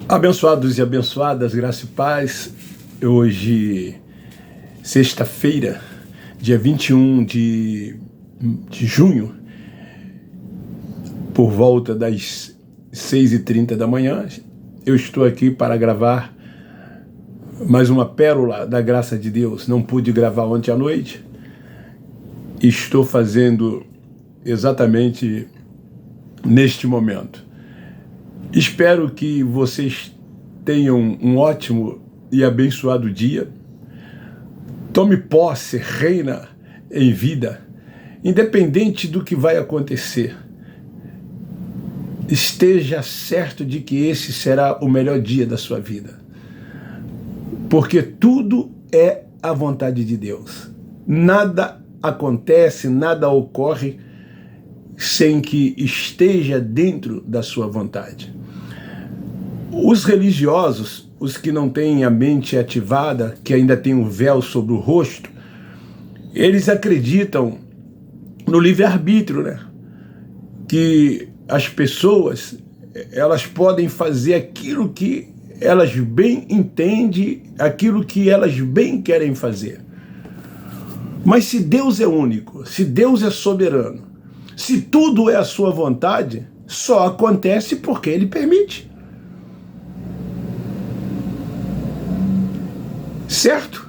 Abençoados e abençoadas, graça e paz. Hoje, sexta-feira, dia 21 de junho, por volta das 6h30 da manhã, eu estou aqui para gravar mais uma pérola da graça de Deus. Não pude gravar ontem à noite. Estou fazendo exatamente neste momento. Espero que vocês tenham um ótimo e abençoado dia. Tome posse, reina em vida, independente do que vai acontecer. Esteja certo de que esse será o melhor dia da sua vida. Porque tudo é a vontade de Deus. Nada acontece, nada ocorre sem que esteja dentro da sua vontade. Os religiosos, os que não têm a mente ativada, que ainda têm um véu sobre o rosto, eles acreditam no livre-arbítrio, né? Que as pessoas, elas podem fazer aquilo que elas bem entendem, aquilo que elas bem querem fazer. Mas se Deus é único, se Deus é soberano, se tudo é a sua vontade, só acontece porque Ele permite. Certo?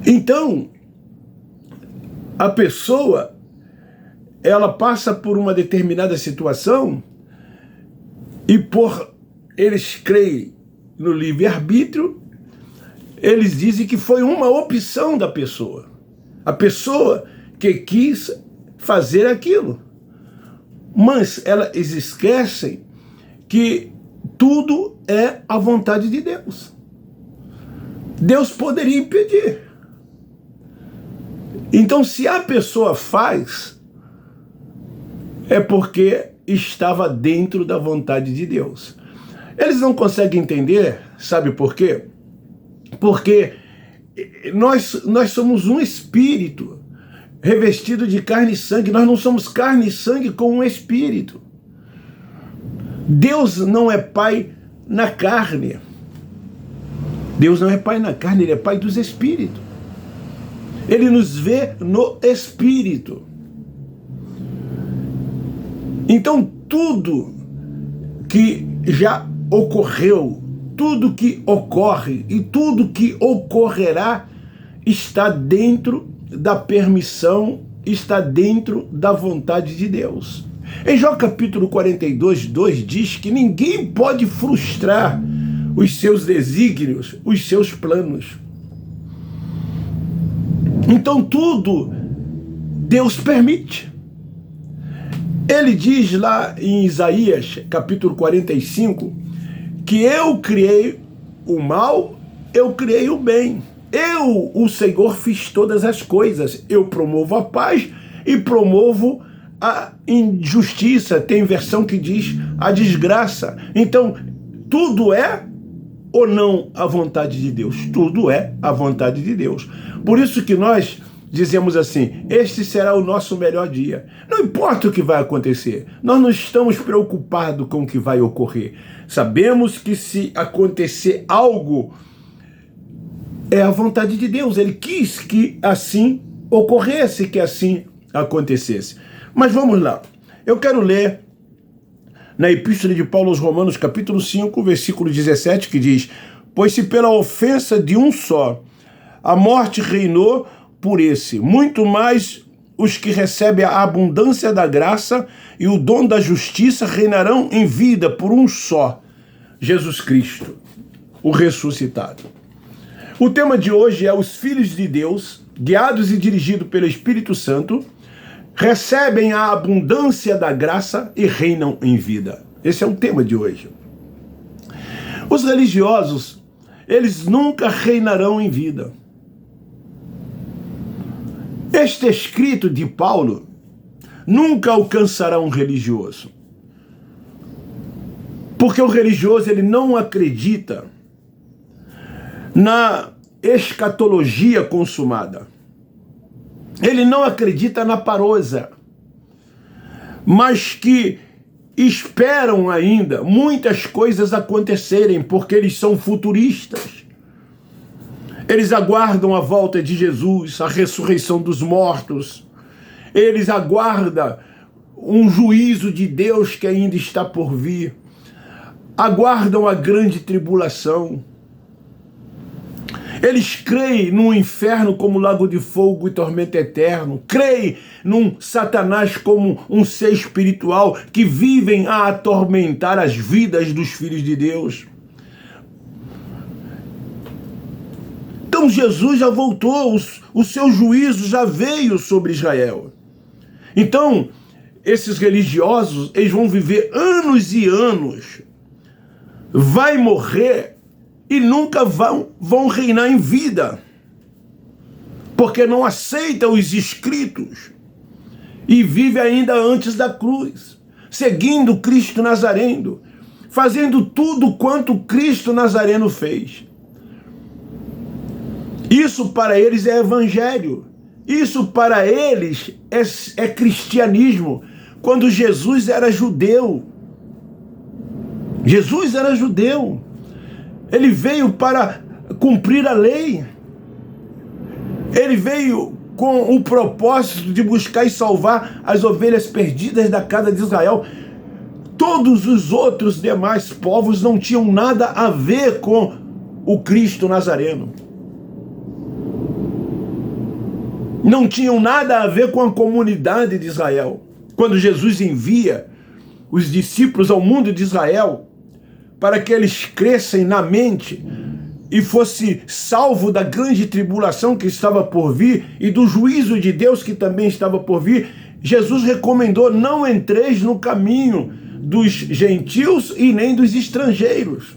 Então, a pessoa, ela passa por uma determinada situação e por eles creem no livre-arbítrio, eles dizem que foi uma opção da pessoa. A pessoa que quis fazer aquilo. Mas eles esquecem que tudo é a vontade de Deus. Deus poderia impedir. Então, se a pessoa faz, é porque estava dentro da vontade de Deus. Eles não conseguem entender, sabe por quê? Porque nós somos um espírito revestido de carne e sangue. Nós não somos carne e sangue com um espírito. Deus não é pai na carne. Deus não é pai na carne, Ele é pai dos espíritos. Ele nos vê no espírito. Então tudo que já ocorreu, tudo que ocorre e tudo que ocorrerá está dentro da permissão, está dentro da vontade de Deus. Em Jó capítulo 42, 2 diz que ninguém pode frustrar os seus desígnios, os seus planos. Então tudo Deus permite. Ele diz lá em Isaías capítulo 45 que eu criei o mal, eu criei o bem. Eu, o Senhor, fiz todas as coisas. Eu promovo a paz e promovo a injustiça. Tem versão que diz a desgraça. Então, tudo é ou não a vontade de Deus? Tudo é a vontade de Deus. Por isso que nós dizemos assim, este será o nosso melhor dia. Não importa o que vai acontecer, nós não estamos preocupados com o que vai ocorrer. Sabemos que se acontecer algo, é a vontade de Deus. Ele quis que assim ocorresse, que assim acontecesse. Mas vamos lá. Eu quero ler na Epístola de Paulo aos Romanos, capítulo 5, versículo 17, que diz: pois se pela ofensa de um só a morte reinou por esse, muito mais os que recebem a abundância da graça e o dom da justiça reinarão em vida por um só, Jesus Cristo, o ressuscitado. O tema de hoje é os filhos de Deus, guiados e dirigidos pelo Espírito Santo, recebem a abundância da graça e reinam em vida. Esse é o tema de hoje. Os religiosos, eles nunca reinarão em vida. Este escrito de Paulo nunca alcançará um religioso. Porque o religioso, ele não acredita na escatologia consumada. Ele não acredita na parousia, mas que esperam ainda muitas coisas acontecerem, porque eles são futuristas. Eles aguardam a volta de Jesus, a ressurreição dos mortos. Eles aguardam um juízo de Deus que ainda está por vir. Aguardam a grande tribulação. Eles creem num inferno como lago de fogo e tormento eterno. Creem num Satanás como um ser espiritual que vivem a atormentar as vidas dos filhos de Deus. Então Jesus já voltou, o seu juízo já veio sobre Israel. Então, esses religiosos, eles vão viver anos e anos, vai morrer e nunca vão reinar em vida, porque não aceitam os escritos e vive ainda antes da cruz, seguindo Cristo Nazareno, fazendo tudo quanto Cristo Nazareno fez. Isso para eles é evangelho. Isso para eles é cristianismo. Quando Jesus era judeu. Jesus era judeu. Ele veio para cumprir a lei. Ele veio com o propósito de buscar e salvar as ovelhas perdidas da casa de Israel. Todos os outros demais povos não tinham nada a ver com o Cristo Nazareno. Não tinham nada a ver com a comunidade de Israel. Quando Jesus envia os discípulos ao mundo de Israel para que eles crescem na mente e fosse salvo da grande tribulação que estava por vir e do juízo de Deus que também estava por vir, Jesus recomendou: não entreis no caminho dos gentios e nem dos estrangeiros.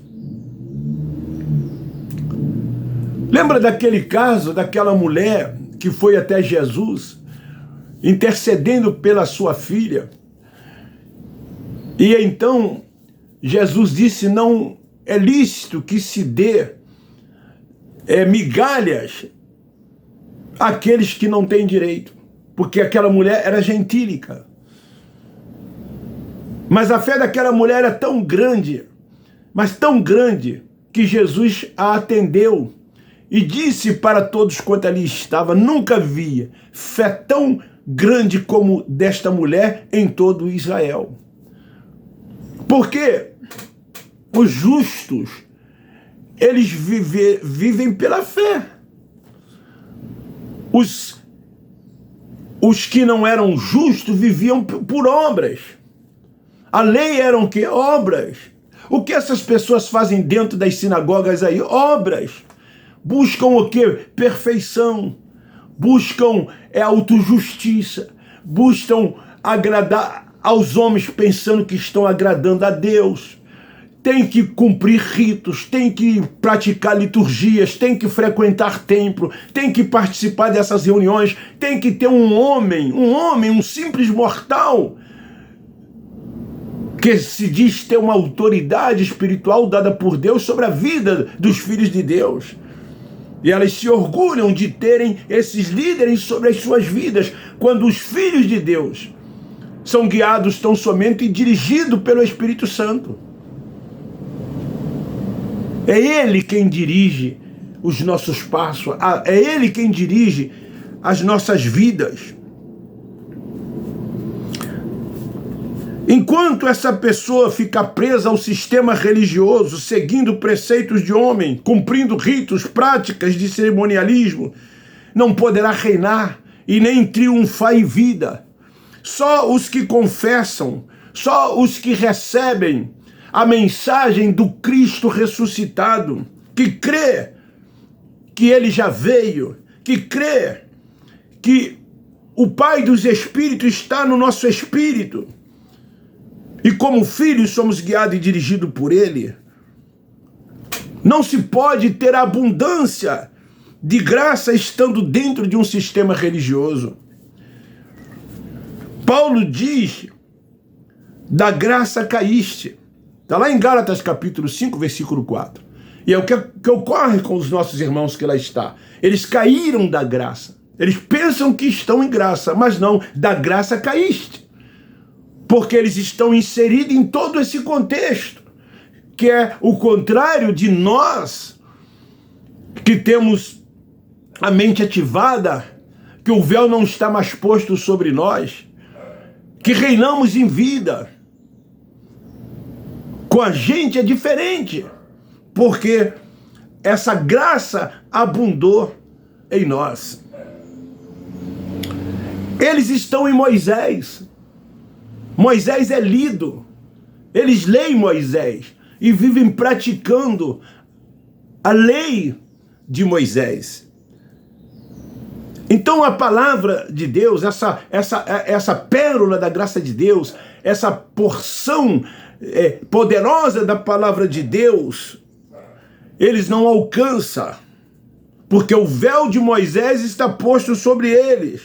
Lembra daquele caso, daquela mulher que foi até Jesus, intercedendo pela sua filha? E então Jesus disse: não é lícito que se dê migalhas àqueles que não têm direito, porque aquela mulher era gentílica. Mas a fé daquela mulher era tão grande, mas tão grande, que Jesus a atendeu e disse para todos quanto ali estava: nunca via fé tão grande como desta mulher em todo Israel. Porque os justos, eles vivem pela fé. Os que não eram justos viviam por obras. A lei eram o quê? Obras. O que essas pessoas fazem dentro das sinagogas aí? Obras. Buscam o quê? Perfeição. Buscam autojustiça. Buscam agradar aos homens pensando que estão agradando a Deus. Tem que cumprir ritos, tem que praticar liturgias, tem que frequentar templo, tem que participar dessas reuniões, tem que ter um homem, um simples mortal, que se diz ter uma autoridade espiritual dada por Deus sobre a vida dos filhos de Deus. E elas se orgulham de terem esses líderes sobre as suas vidas, quando os filhos de Deus são guiados tão somente e dirigidos pelo Espírito Santo. É Ele quem dirige os nossos passos, é Ele quem dirige as nossas vidas. Enquanto essa pessoa fica presa ao sistema religioso, seguindo preceitos de homem, cumprindo ritos, práticas de cerimonialismo, não poderá reinar e nem triunfar em vida. Só os que confessam, só os que recebem a mensagem do Cristo ressuscitado, que crê que Ele já veio, que crê que o Pai dos Espíritos está no nosso espírito, e como filhos somos guiados e dirigidos por Ele. Não se pode ter abundância de graça estando dentro de um sistema religioso. Paulo diz: da graça caíste. Está lá em Gálatas capítulo 5, versículo 4. E é o que ocorre com os nossos irmãos que lá está. Eles caíram da graça. Eles pensam que estão em graça, mas não, da graça caíste. porque eles estão inseridos em todo esse contexto, que é o contrário de nós, que temos a mente ativada, que o véu não está mais posto sobre nós, que reinamos em vida. Com a gente é diferente, porque essa graça abundou em nós. Eles estão em Moisés. Moisés é lido. Eles leem Moisés e vivem praticando a lei de Moisés. Então a palavra de Deus, essa pérola da graça de Deus, essa porção poderosa da palavra de Deus, eles não alcançam, porque o véu de Moisés está posto sobre eles.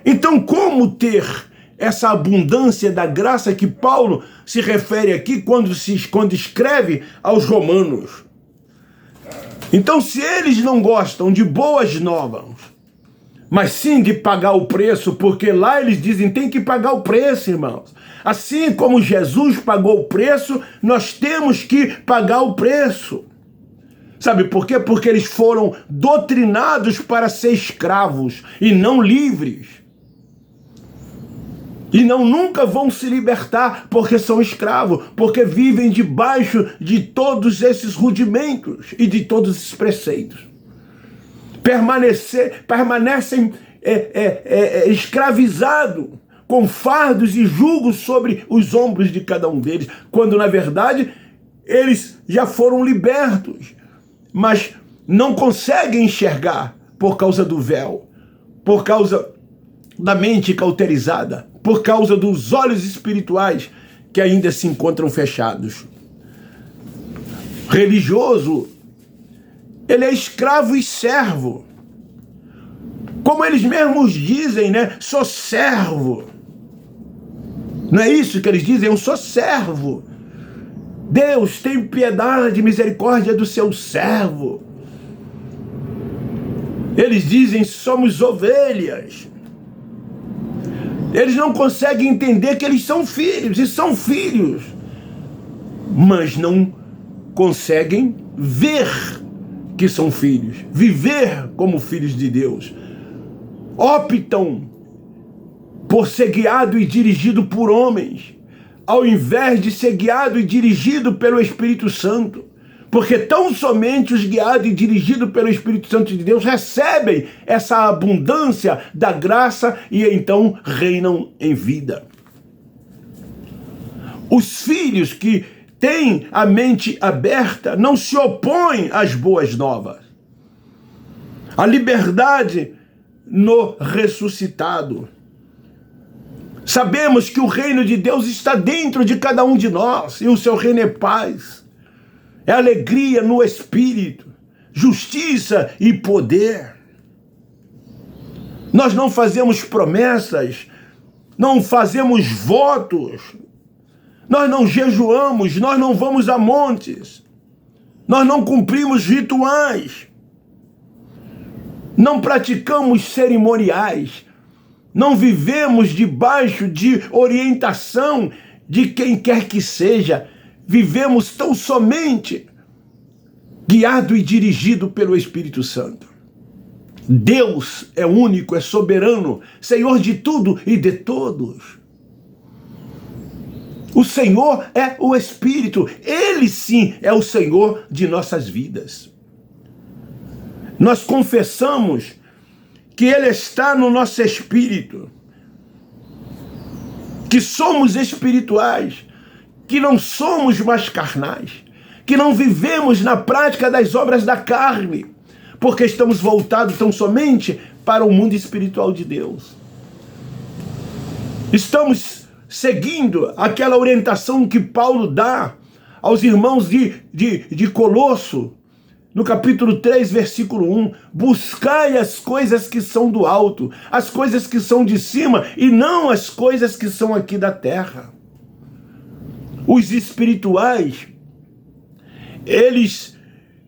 Então como ter essa abundância da graça que Paulo se refere aqui quando escreve aos romanos? Então, se eles não gostam de boas novas, mas sim de pagar o preço, porque lá eles dizem tem que pagar o preço, irmãos. Assim como Jesus pagou o preço, nós temos que pagar o preço. Sabe por quê? Porque eles foram doutrinados para ser escravos e não livres. E nunca vão se libertar porque são escravos, porque vivem debaixo de todos esses rudimentos e de todos esses preceitos. Permanecem escravizados, com fardos e julgos sobre os ombros de cada um deles, quando na verdade eles já foram libertos, mas não conseguem enxergar por causa do véu, por causa da mente cauterizada, por causa dos olhos espirituais que ainda se encontram fechados. Religioso, ele é escravo e servo. Como eles mesmos dizem, né? Sou servo. Não é isso que eles dizem? Eu sou servo. Deus tem piedade e misericórdia do seu servo. Eles dizem, somos ovelhas. Eles não conseguem entender que eles são filhos, e são filhos, mas não conseguem ver que são filhos, viver como filhos de Deus. Optam por ser guiado e dirigido por homens, ao invés de ser guiado e dirigido pelo Espírito Santo. Porque tão somente os guiados e dirigidos pelo Espírito Santo de Deus recebem essa abundância da graça e então reinam em vida. Os filhos que têm a mente aberta não se opõem às boas novas. A liberdade no ressuscitado. Sabemos que o reino de Deus está dentro de cada um de nós, e o seu reino é paz. É alegria no espírito, justiça e poder. Nós não fazemos promessas, não fazemos votos, nós não jejuamos, nós não vamos a montes, nós não cumprimos rituais, não praticamos cerimoniais, não vivemos debaixo de orientação de quem quer que seja. Vivemos tão somente guiado e dirigido pelo Espírito Santo. Deus é único, é soberano, Senhor de tudo e de todos. O Senhor é o Espírito, Ele sim é o Senhor de nossas vidas. Nós confessamos que Ele está no nosso espírito, que somos espirituais, que não somos mais carnais, que não vivemos na prática das obras da carne, porque estamos voltados tão somente para o mundo espiritual de Deus. Estamos seguindo aquela orientação que Paulo dá aos irmãos de Colosso, no capítulo 3, versículo 1, buscai as coisas que são do alto, as coisas que são de cima, e não as coisas que são aqui da terra. Os espirituais, eles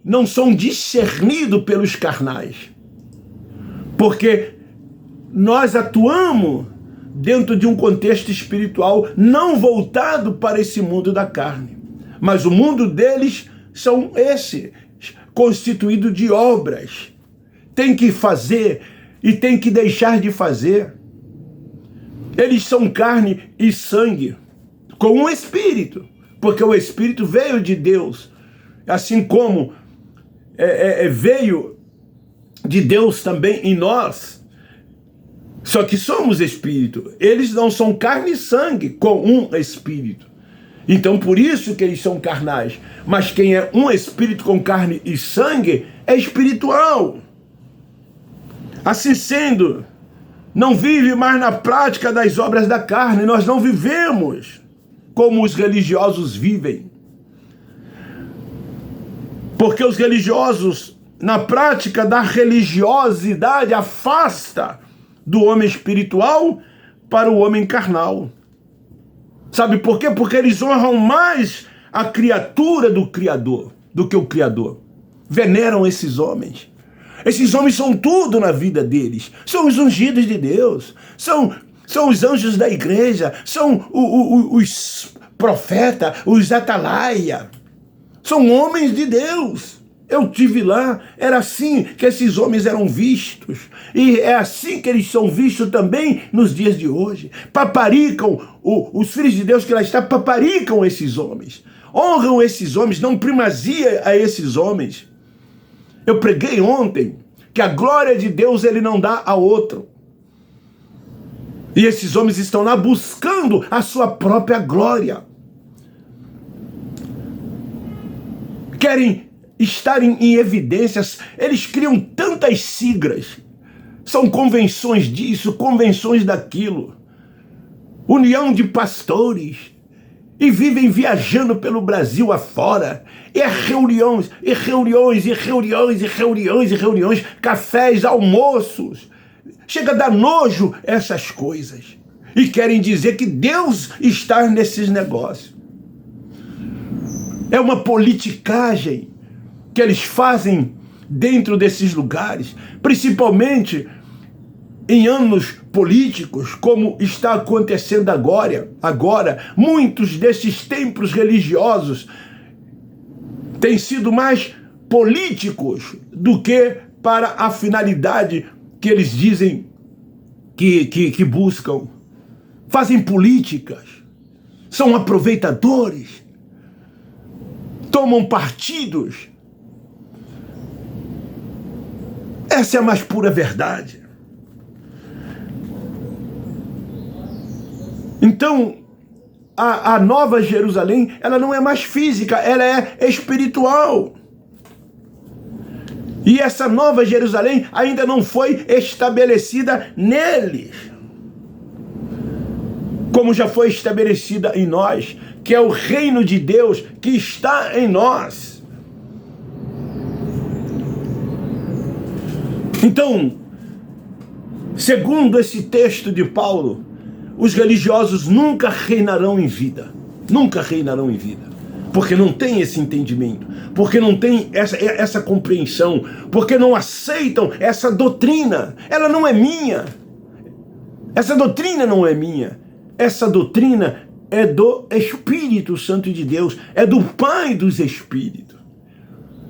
não são discernidos pelos carnais, porque nós atuamos dentro de um contexto espiritual não voltado para esse mundo da carne. Mas o mundo deles são esse, constituído de obras. Tem que fazer e tem que deixar de fazer. Eles são carne e sangue, com um espírito, porque o espírito veio de Deus, assim como veio de Deus também em nós. Só que somos espírito. Eles não são carne e sangue, com um espírito. Então por isso que eles são carnais. Mas quem é um espírito com carne e sangue é espiritual. Assim sendo, não vive mais na prática das obras da carne. Nós não vivemos como os religiosos vivem. Porque os religiosos, na prática da religiosidade, afasta do homem espiritual para o homem carnal. Sabe por quê? Porque eles honram mais a criatura do Criador do que o Criador. Veneram esses homens. Esses homens são tudo na vida deles. São os ungidos de Deus. São os anjos da igreja. São os profetas, os atalaia. São homens de Deus. Eu tive lá, era assim que esses homens eram vistos. E é assim que eles são vistos também nos dias de hoje. Paparicam, os filhos de Deus que lá estão, paparicam esses homens. Honram esses homens, dão primazia a esses homens. Eu preguei ontem que a glória de Deus ele não dá a outro. E esses homens estão lá buscando a sua própria glória. Querem estar em evidências, eles criam tantas siglas. São convenções disso, convenções daquilo. União de pastores. E vivem viajando pelo Brasil afora. E reuniões, e reuniões, e reuniões, e reuniões, e reuniões, cafés, almoços. Chega a dar nojo essas coisas. E querem dizer que Deus está nesses negócios. É uma politicagem que eles fazem dentro desses lugares, principalmente em anos políticos, como está acontecendo agora. Muitos desses templos religiosos têm sido mais políticos do que para a finalidade que eles dizem que buscam. Fazem políticas, são aproveitadores, tomam partidos. Essa é a mais pura verdade. Então, a Nova Jerusalém, ela não é mais física, ela é espiritual. E essa Nova Jerusalém ainda não foi estabelecida neles, como já foi estabelecida em nós, que é o reino de Deus que está em nós. Então, segundo esse texto de Paulo, os religiosos nunca reinarão em vida. Nunca reinarão em vida. Porque não tem esse entendimento. Porque não tem essa compreensão. Porque não aceitam essa doutrina. Ela não é minha. Essa doutrina não é minha. Essa doutrina é do Espírito Santo de Deus. É do Pai dos Espíritos.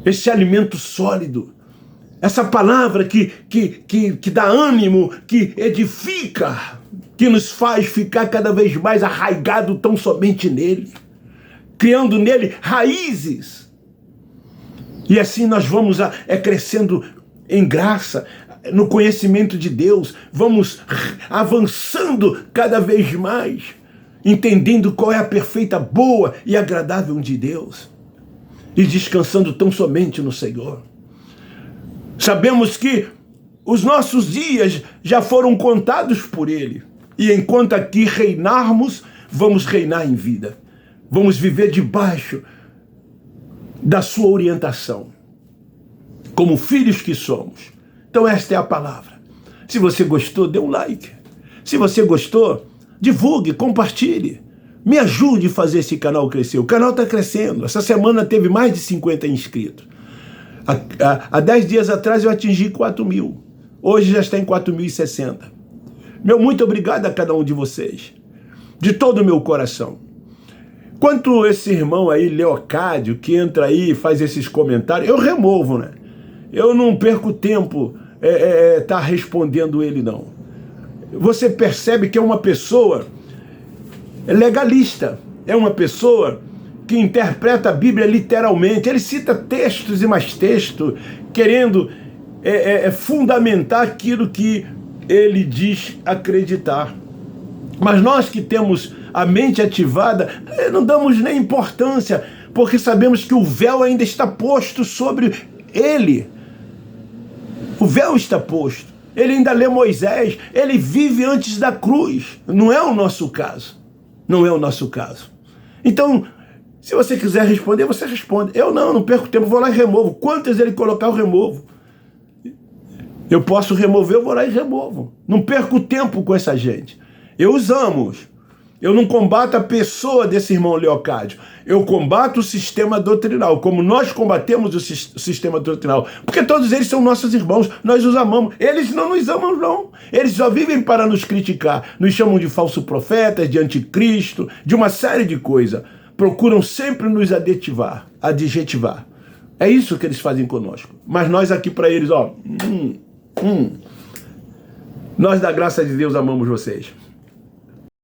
Esse alimento sólido. Essa palavra que dá ânimo, que edifica, que nos faz ficar cada vez mais arraigado tão somente nele, criando nele raízes. E assim nós vamos crescendo em graça, no conhecimento de Deus, vamos avançando cada vez mais, entendendo qual é a perfeita, boa e agradável de Deus, e descansando tão somente no Senhor. Sabemos que os nossos dias já foram contados por Ele. E enquanto aqui reinarmos, vamos reinar em vida. Vamos viver debaixo da sua orientação, como filhos que somos. Então esta é a palavra. Se você gostou, dê um like. Se você gostou, divulgue, compartilhe. Me ajude a fazer esse canal crescer. O canal está crescendo. Essa semana teve mais de 50 inscritos. Há 10 dias atrás eu atingi 4.000. Hoje já está em 4.060. Meu muito obrigado a cada um de vocês, de todo o meu coração. Quanto esse irmão aí, Leocádio, que entra aí e faz esses comentários, eu removo, né? Eu não perco tempo tá respondendo ele, não. Você percebe que é uma pessoa legalista, é uma pessoa que interpreta a Bíblia literalmente. Ele cita textos e mais textos, querendo fundamentar aquilo que ele diz acreditar. Mas nós que temos a mente ativada, não damos nem importância, porque sabemos que o véu ainda está posto sobre ele. O véu está posto. Ele ainda lê Moisés, ele vive antes da cruz. Não é o nosso caso. Não é o nosso caso. Então, se você quiser responder, você responde. Eu não perco tempo, vou lá e removo. Quantas ele colocar, eu removo. Eu posso remover, eu vou lá e removo. Não perco tempo com essa gente. Eu os amo. Eu não combato a pessoa desse irmão Leocádio. Eu combato o sistema doutrinal, como nós combatemos o sistema doutrinal. Porque todos eles são nossos irmãos, nós os amamos. Eles não nos amam, não. Eles só vivem para nos criticar. Nos chamam de falsos profetas, de anticristo, de uma série de coisas. Procuram sempre nos adjetivar. É isso que eles fazem conosco. Mas nós aqui para eles, nós da graça de Deus amamos vocês.